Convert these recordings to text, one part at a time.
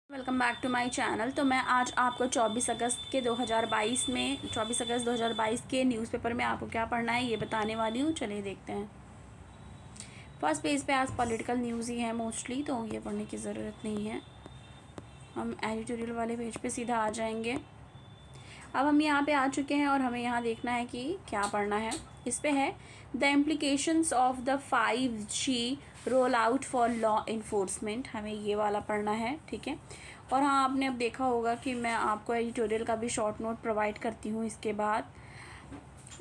Welcome back to my channel. तो मैं आज आपको 24 अगस्त 2022 के न्यूज़पेपर में आपको क्या पढ़ना है ये बताने वाली हूँ। चलिए देखते हैं। फर्स्ट पेज पे आज पॉलिटिकल न्यूज़ ही है मोस्टली, तो ये पढ़ने की ज़रूरत नहीं है। हम एडिटोरियल वाले पेज पे सीधा आ जाएंगे। अब हम यहाँ पे आ चुके हैं और हमें यहाँ देखना है कि क्या पढ़ना है। इस पे है the implications of the 5G roll out for law enforcement. हमें ये वाला पढ़ना है, ठीक है। और हाँ, आपने अब देखा होगा कि मैं आपको एडिटोरियल का भी शॉर्ट नोट प्रोवाइड करती हूँ इसके बाद,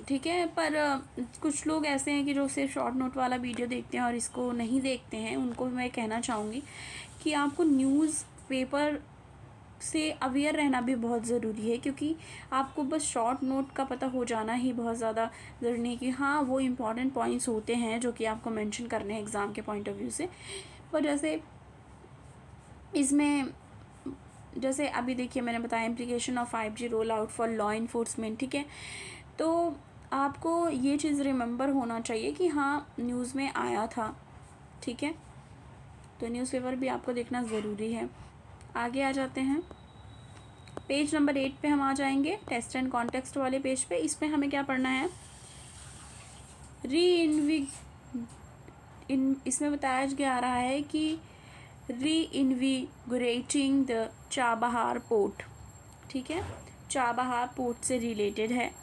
ठीक है। पर कुछ लोग ऐसे हैं कि जो सिर्फ शॉर्ट नोट वाला वीडियो देखते हैं और इसको नहीं देखते हैं, उनको मैं कहना चाहूँगी कि आपको न्यूज़ पेपर से अवेयर रहना भी बहुत ज़रूरी है, क्योंकि आपको बस शॉर्ट नोट का पता हो जाना ही बहुत ज़्यादा ज़रूरी नहीं कि हाँ वो इम्पॉर्टेंट पॉइंट्स होते हैं जो कि आपको मेंशन करने हैं एग्ज़ाम के पॉइंट ऑफ व्यू से। पर जैसे इसमें जैसे अभी देखिए मैंने बताया implication of 5G roll out for law enforcement, ठीक है। तो आपको ये चीज़ रिमेंबर होना चाहिए कि हाँ न्यूज़ में आया था, ठीक है। तो न्यूज़पेपर भी आपको देखना ज़रूरी है। आगे आ जाते हैं। पेज नंबर 8 पे हम आ जाएंगे, टेस्ट एंड कॉन्टेक्स्ट वाले पेज पे। इसमें हमें क्या पढ़ना है, इसमें बताया जा रहा है कि री इन्विगोरेटिंग द चाबहार पोर्ट, ठीक है। चाबहार पोर्ट से रिलेटेड है।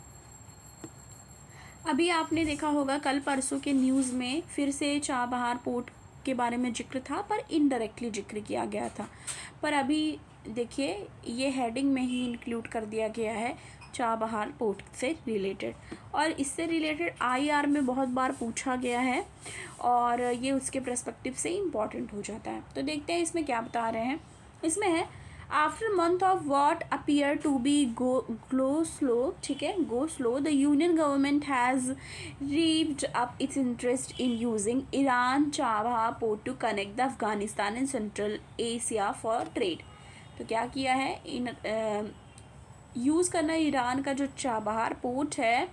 अभी आपने देखा होगा कल परसों के न्यूज़ में फिर से चाबहार पोर्ट के बारे में जिक्र था, पर इनडायरेक्टली जिक्र किया गया था। पर अभी देखिए ये हेडिंग में ही इंक्लूड कर दिया गया है चाबहार पोर्ट से रिलेटेड, और इससे रिलेटेड आईआर में बहुत बार पूछा गया है और ये उसके पर्सपेक्टिव से इम्पॉर्टेंट हो जाता है। तो देखते हैं इसमें क्या बता रहे हैं। इसमें है after month of what appear to be go slow, ठीक है, go slow, the union government has revved up its interest in using Iran Chabahar port to connect the Afghanistan and Central Asia for trade. तो क्या किया है, use करना Iran का जो Chabahar port है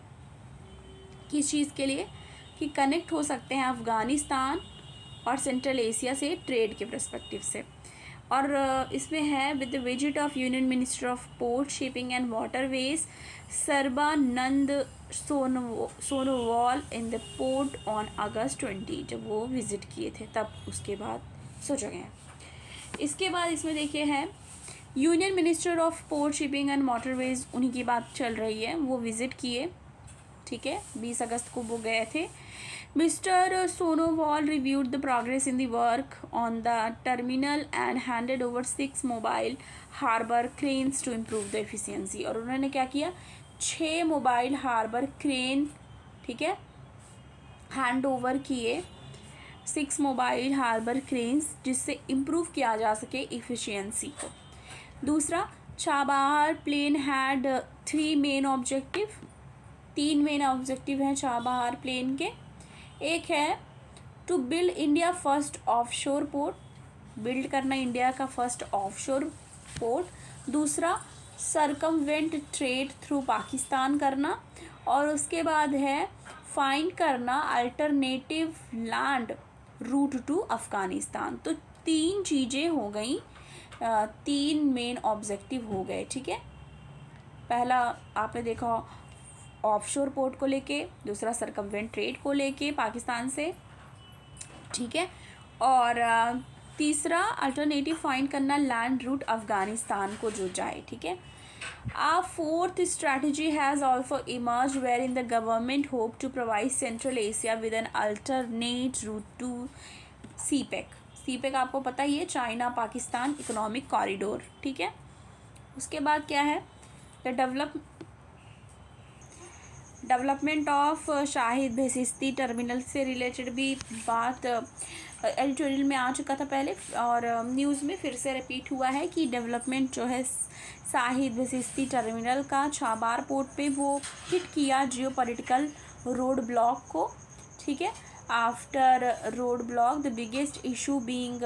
किस चीज़ के लिए, कि कनेक्ट हो सकते हैं अफ़गानिस्तान और सेंट्रल एशिया से ट्रेड के पर्सपेक्टिव से। और इसमें है with the visit of union minister of port shipping and waterways Sarbananda Sonowal in the port on August 20, जब वो विज़िट किए थे तब उसके बाद सोचा गया। इसके बाद इसमें देखिए है union minister of port shipping and waterways, उन्हीं की बात चल रही है, वो विज़िट किए, ठीक है, 20 अगस्त को वो गए थे। Mister Sonowal reviewed the progress in the work on the terminal and handed over 6 mobile harbour cranes to improve the efficiency. और उन्होंने क्या किया, 6 मोबाइल हार्बर क्रेन, ठीक है, हैंड ओवर किए, 6 मोबाइल हार्बर क्रेन्स, जिससे इम्प्रूव किया जा सके एफिशिएंसी को। दूसरा, Chabahar plan had 3 main objective, 3 main objective हैं चाबहार प्लेन के। एक है to build India first offshore port, build करना इंडिया का फर्स्ट ऑफशोर पोर्ट। दूसरा, सरकमवेंट ट्रेड थ्रू पाकिस्तान करना, और उसके बाद है फाइंड करना alternative land route to Afghanistan. तो 3 चीज़ें हो गई, 3 मेन ऑब्जेक्टिव हो गए, ठीक है। पहला आपने देखा ऑफशोर पोर्ट को लेके, दूसरा सरकमवेंट ट्रेड को लेके पाकिस्तान से, ठीक है, और तीसरा अल्टरनेटिव फाइंड करना लैंड रूट अफ़गानिस्तान को जो जाए, ठीक है। A fourth strategy has also emerged wherein the government hope to provide Central Asia with an alternate route to CPEC। CPEC आपको पता ही है, चाइना पाकिस्तान इकोनॉमिक कॉरिडोर, ठीक है। उसके बाद क्या है, the development of Shahid Beheshti terminal से रिलेटेड भी बात एडिटोरियल में आ चुका था पहले, और न्यूज़ में फिर से रिपीट हुआ है कि डेवलपमेंट जो है शाहिद बेसिस्ती टर्मिनल का चाबहार पोर्ट पे वो हिट किया जियोपॉलिटिकल रोड ब्लॉक को, ठीक है। After road block the biggest issue being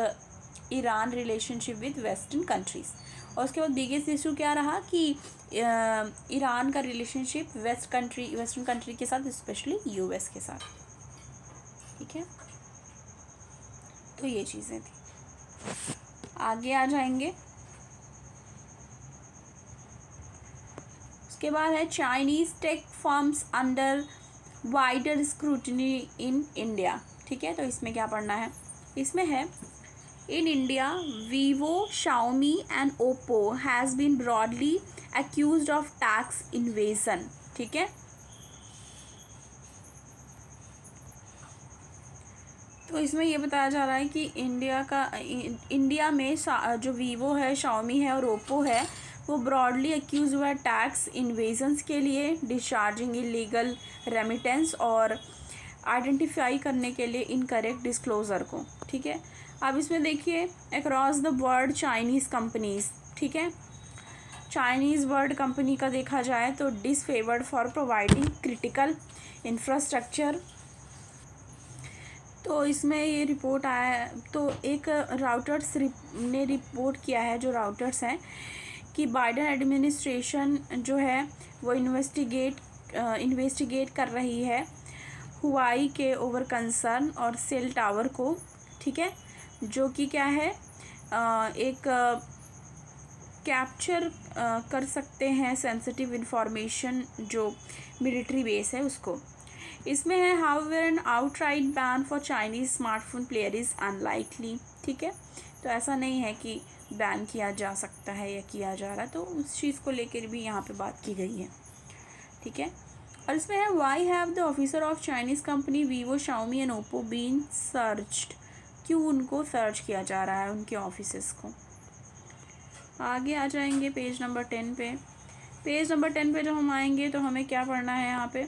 Iran relationship with western countries. और उसके बाद बिगेस्ट इशू क्या रहा कि ईरान का रिलेशनशिप वेस्टर्न कंट्री के साथ, स्पेशली यूएस के साथ, ठीक है। तो ये चीज़ें थी। आगे आ जाएंगे। इसके बाद है Chinese tech firms under wider scrutiny in India. ठीक है, तो इसमें क्या पढ़ना है, इसमें है in India Vivo, Xiaomi and Oppo has been broadly accused of tax evasion. ठीक है, तो इसमें ये बताया जा रहा है कि इंडिया में जो वीवो है, शाओमी है और ओप्पो है, वो ब्रॉडली एक्यूज हुआ है टैक्स इन्वेजन्स के लिए, डिस्चार्जिंग इलीगल रेमिटेंस और आइडेंटिफाई करने के लिए इनकरेक्ट डिस्क्लोज़र को। ठीक है, अब इसमें देखिए across the world Chinese companies. ठीक है, चाइनीज़ वर्ल्ड कंपनी का देखा जाए तो डिसफेवर्ड फॉर प्रोवाइडिंग क्रिटिकल इंफ्रास्ट्रक्चर। तो इसमें ये रिपोर्ट आया है, तो एक राउटर्स ने रिपोर्ट किया है, जो राउटर्स हैं, कि बाइडन एडमिनिस्ट्रेशन जो है वो इन्वेस्टिगेट कर रही है हुआई के ओवर कंसर्न और सेल टावर को। ठीक है, जो कि क्या है, एक कैप्चर कर सकते हैं सेंसिटिव इंफॉर्मेशन जो मिलिट्री बेस है उसको। इसमें है however an outright ban for Chinese smartphone player is unlikely. ठीक है, तो ऐसा नहीं है कि बैन किया जा सकता है या किया जा रहा, तो उस चीज़ को लेकर भी यहाँ पे बात की गई है। ठीक है, और इसमें है why have the officer of Chinese company Vivo, Xiaomi and Oppo been searched, क्यों उनको सर्च किया जा रहा है, उनके ऑफिसेस को। आगे आ जाएंगे पेज नंबर 10 पे। पेज नंबर 10 पे जब हम आएंगे तो हमें क्या पढ़ना है यहाँ पे,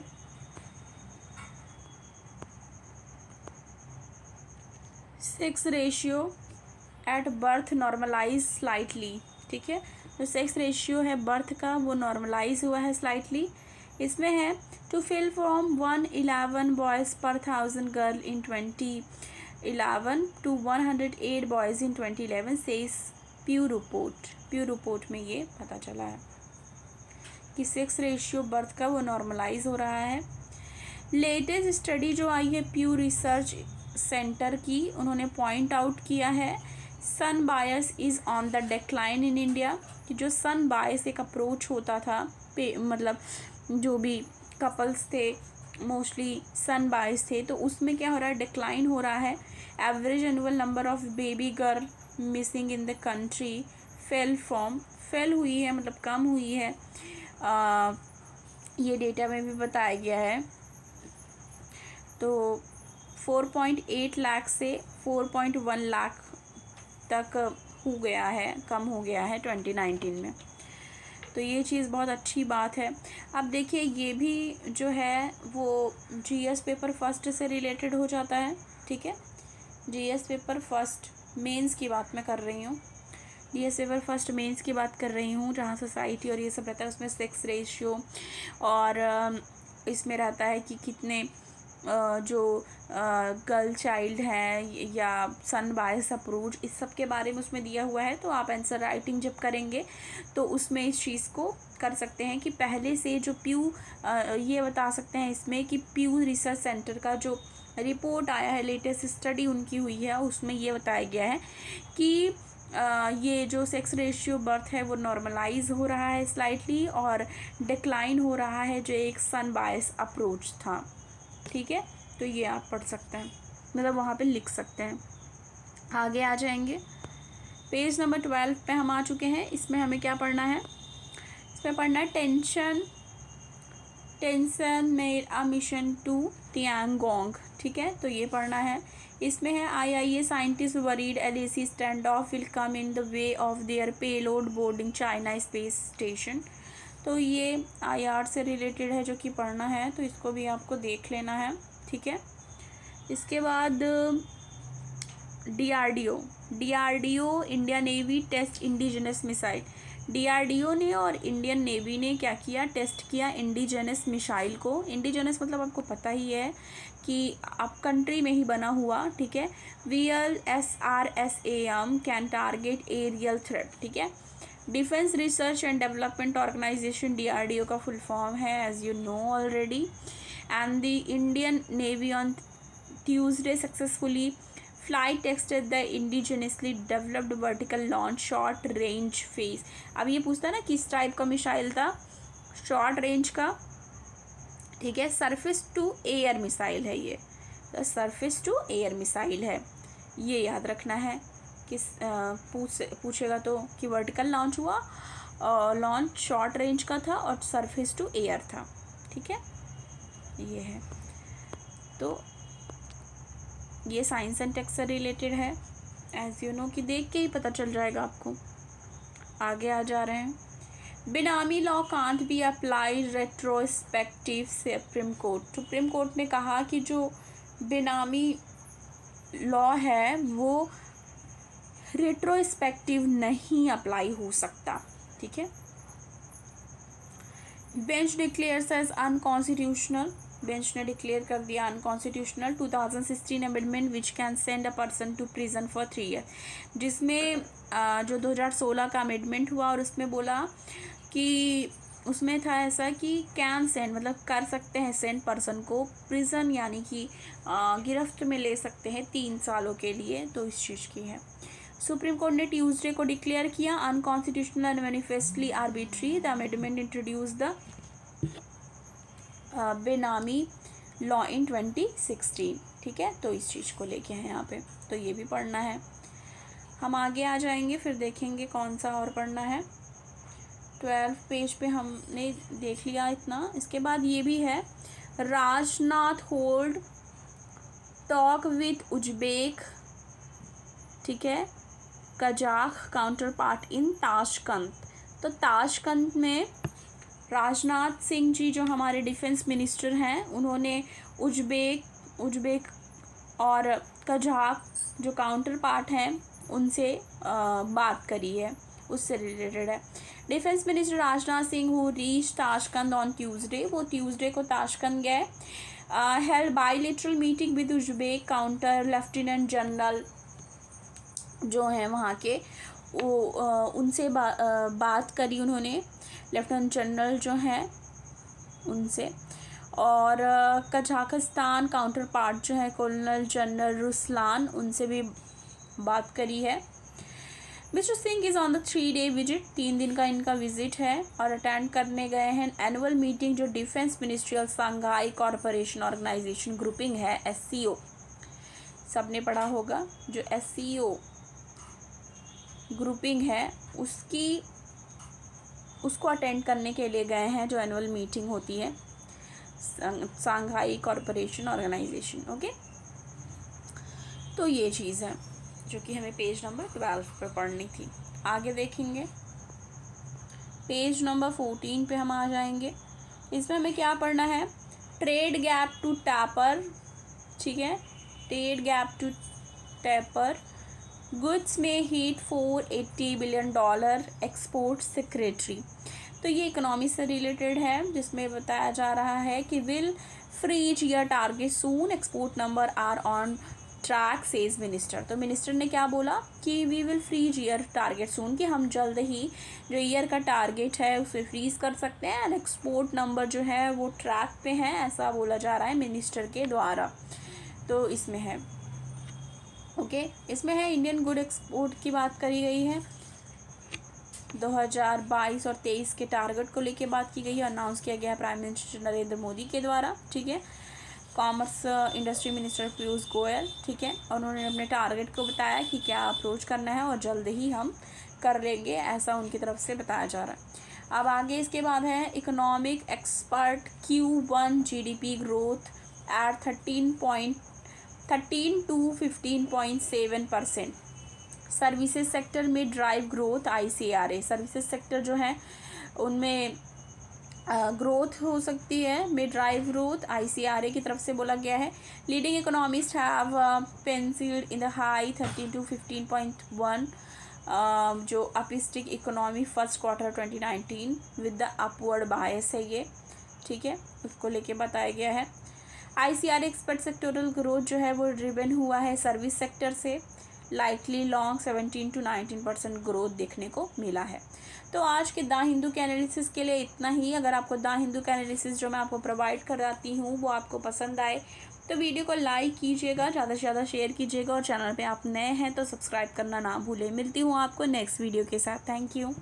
sex ratio at birth normalise slightly. ठीक है, जो सेक्स रेशियो है बर्थ का वो नॉर्मलाइज हुआ है स्लाइटली। इसमें है to fill from 111 boys per 1000 girl in 2011 to 108 boys in 2011 says Pew report में ये पता चला है कि सेक्स रेशियो बर्थ का वो नॉर्मलाइज हो रहा है। लेटेस्ट स्टडी जो आई है प्यू रिसर्च सेंटर की, उन्होंने पॉइंट आउट किया है son bias is on the decline in India, कि जो सन बायस एक अप्रोच होता था मतलब जो भी कपल्स थे मोस्टली सन बायस थे, तो उसमें क्या हो रहा है, डिक्लाइन हो रहा है। Average annual number of baby girl missing in the country fail हुई है, मतलब कम हुई है। ये डेटा में भी बताया गया है। तो 4.8 लाख से 4.1 लाख तक हो गया है, कम हो गया है 2019 में। तो ये चीज़ बहुत अच्छी बात है। अब देखिए ये भी जो है वो जीएस पेपर फर्स्ट से रिलेटेड हो जाता है। ठीक है, जीएस पेपर फर्स्ट मेंस की बात मैं कर रही हूँ, जीएस पेपर फर्स्ट मेंस की बात कर रही हूँ, जहाँ सोसाइटी और ये सब रहता है, उसमें सेक्स रेशियो और इसमें रहता है कि कितने जो गर्ल चाइल्ड हैं या सन बायस अप्रोच, इस सब के बारे में उसमें दिया हुआ है। तो आप आंसर राइटिंग जब करेंगे तो उसमें इस चीज़ को कर सकते हैं कि पहले से जो प्यू ये बता सकते हैं इसमें कि प्यू रिसर्च सेंटर का जो रिपोर्ट आया है, लेटेस्ट स्टडी उनकी हुई है, उसमें ये बताया गया है कि ये जो सेक्स रेशियो बर्थ है वो नॉर्मलाइज हो रहा है स्लाइटली और डिक्लाइन हो रहा है जो एक सन बायस अप्रोच था। ठीक है, तो ये आप पढ़ सकते हैं, मतलब वहाँ पे लिख सकते हैं। आगे आ जाएंगे, पेज नंबर 12 पे हम आ चुके हैं। इसमें हमें क्या पढ़ना है, इसमें पढ़ना है tension made a mission to Tiangong. ठीक है, तो ये पढ़ना है। इसमें है IIA scientist worried LAC stand off will come in the way of their payload boarding China space station. तो ये IR से रिलेटेड है जो कि पढ़ना है, तो इसको भी आपको देख लेना है। ठीक है, इसके बाद DRDO India navy test indigenous missile. DRDO ने और इंडियन नेवी ने क्या किया, टेस्ट किया इंडिजिनस मिसाइल को। इंडिजिनस मतलब आपको पता ही है कि आप कंट्री में ही बना हुआ। ठीक है, VLSRSAM can target aerial threat. ठीक है, defence research and development organisation DRDO का फुल फॉर्म है, as you know already. And the Indian navy on Tuesday successfully flight tested the indigenously developed vertical launch short range phase. अब ये पूछता है ना किस टाइप का मिसाइल था, शॉर्ट रेंज का, ठीक है, सरफेस टू एयर मिसाइल है ये, तो सरफेस टू एयर मिसाइल है, ये याद रखना है। किस पूछेगा तो कि वर्टिकल लॉन्च हुआ, लॉन्च शॉर्ट रेंज का था और सरफेस टू एयर था, ठीक है, ये है। तो ये साइंस एंड टेक से रिलेटेड है, एज यू नो कि देख के ही पता चल जाएगा आपको। आगे आ जा रहे हैं। बेनामी law can't be applied retrospective, supreme court ने कहा कि जो बेनामी लॉ है वो रेट्रोस्पेक्टिव नहीं अप्लाई हो सकता, ठीक है। Bench declares as unconstitutional, bench ने डिक्लेयर कर दिया unconstitutional 2016 amendment which can send a person to prison for 3 year, जिसमें जो 2016 का अमेंडमेंट हुआ और उसमें बोला कि उसमें था ऐसा कि कैन सेंड मतलब कर सकते हैं सेंड पर्सन को प्रिजन यानी कि गिरफ्त में ले सकते हैं 3 सालों के लिए, तो इस चीज़ की है। सुप्रीम कोर्ट ने ट्यूसडे को डिक्लेयर किया unconstitutional and manifestly arbitrary the amendment introduce the बेनामी लॉ इन 2016, ठीक है, तो इस चीज़ को लेके हैं यहाँ पे, तो ये भी पढ़ना है। हम आगे आ जाएंगे फिर देखेंगे कौन सा और पढ़ना है। 12 पेज पे हमने देख लिया इतना। इसके बाद ये भी है, Rajnath hold talk with Uzbek, ठीक है, Kazakh counter part in Tashkent. तो ताशकंद में राजनाथ सिंह जी जो हमारे डिफेंस मिनिस्टर हैं उन्होंने उज्बेक और कजाक जो काउंटर पार्ट हैं उनसे बात करी है, उससे रिलेटेड है। Defence minister Rajnath Singh who reach Tashkent on Tuesday, वो ट्यूसडे को ताशकंद गए। Held bilateral meeting with Uzbek counter lieutenant general जो हैं वहाँ के, वो उनसे बात करी उन्होंने, लेफ्टिनेंट जनरल जो हैं उनसे, और कजाकिस्तान काउंटर पार्ट जो है कर्नल जनरल रुसलान, उनसे भी बात करी है। Mister Singh is on the 3-day visit, 3 दिन का इनका विजिट है और अटेंड करने गए हैं एनुअल मीटिंग जो defence ministerial Shanghai corporation organisation grouping है, SCO, सबने पढ़ा होगा, जो SCO ग्रुपिंग है उसको अटेंड करने के लिए गए हैं, जो एनुअल मीटिंग होती है संघाई कॉरपोरेशन ऑर्गेनाइजेशन, ओके। तो ये चीज़ है जो कि हमें पेज नंबर 12 पर पढ़नी थी। आगे देखेंगे पेज नंबर 14 पे हम आ जाएंगे। इसमें हमें क्या पढ़ना है, ट्रेड गैप टू टैपर, ठीक है, trade gap to taper, goods में हीट $480 बिलियन एक्सपोर्ट सेक्रेटरी। तो ये इकोनॉमी से रिलेटेड है, जिसमें बताया जा रहा है कि will freeze year target soon, export number are on track says minister. तो मिनिस्टर ने क्या बोला कि we will freeze year target soon, कि हम जल्द ही जो ईयर का टारगेट है उसे फ्रीज कर सकते हैं, एंड एक्सपोर्ट नंबर जो है वो ट्रैक पे है, ऐसा बोला जा रहा है मिनिस्टर के द्वारा। तो इसमें है ओके, इसमें है इंडियन गुड एक्सपोर्ट की बात करी गई है, 2022 और 23 के टारगेट को लेके बात की गई है, अनाउंस किया गया है प्राइम मिनिस्टर नरेंद्र मोदी के द्वारा, ठीक है। Commerce industry minister Piyush Goyal, ठीक है, और उन्होंने अपने टारगेट को बताया कि क्या अप्रोच करना है और जल्द ही हम कर लेंगे, ऐसा उनकी तरफ से बताया जा रहा है। अब आगे इसके बाद है economic expert Q1 GDP growth at 13 to 15.7%। Services sector में drive growth ICRA, services sector जो है उनमें ग्रोथ हो सकती है, में ड्राइव ग्रोथ ICRA की तरफ से बोला गया है। Leading economist have pencilled in the high 13 to 15.1 जो optimistic economy first quarter 2019 with the upward bias है ये, ठीक है, उसको लेके बताया गया है। ICRA एक्सपर्ट सेक्टोरल ग्रोथ जो है वो ड्रिवन हुआ है सर्विस सेक्टर से, लाइकली लॉन्ग 17 to 19% ग्रोथ देखने को मिला है। तो आज के द हिंदू के एनालिसिस के लिए इतना ही। अगर आपको द हिंदू का एनालिसिस जो मैं आपको प्रोवाइड कराती हूँ वो आपको पसंद आए तो वीडियो को लाइक कीजिएगा, ज़्यादा से ज़्यादा शेयर कीजिएगा, और चैनल पे आप नए हैं तो सब्सक्राइब करना ना भूलें। मिलती हूँ आपको नेक्स्ट वीडियो के साथ। Thank you.